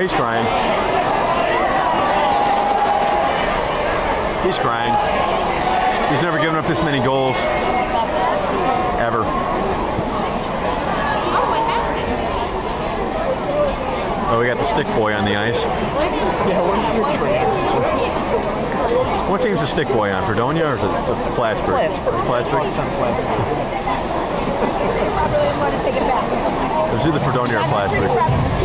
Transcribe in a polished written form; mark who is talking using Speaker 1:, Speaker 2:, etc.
Speaker 1: he's crying. He's crying. He's never given up this many goals. Ever. Oh, we got the stick boy on the ice.
Speaker 2: Yeah, where's your train?
Speaker 1: What team's the stick boy on? Fredonia or is it Plattsburgh?
Speaker 2: Plattsburgh.
Speaker 1: It's
Speaker 3: I really want to take it back.
Speaker 1: either Fredonia or Plattsburgh.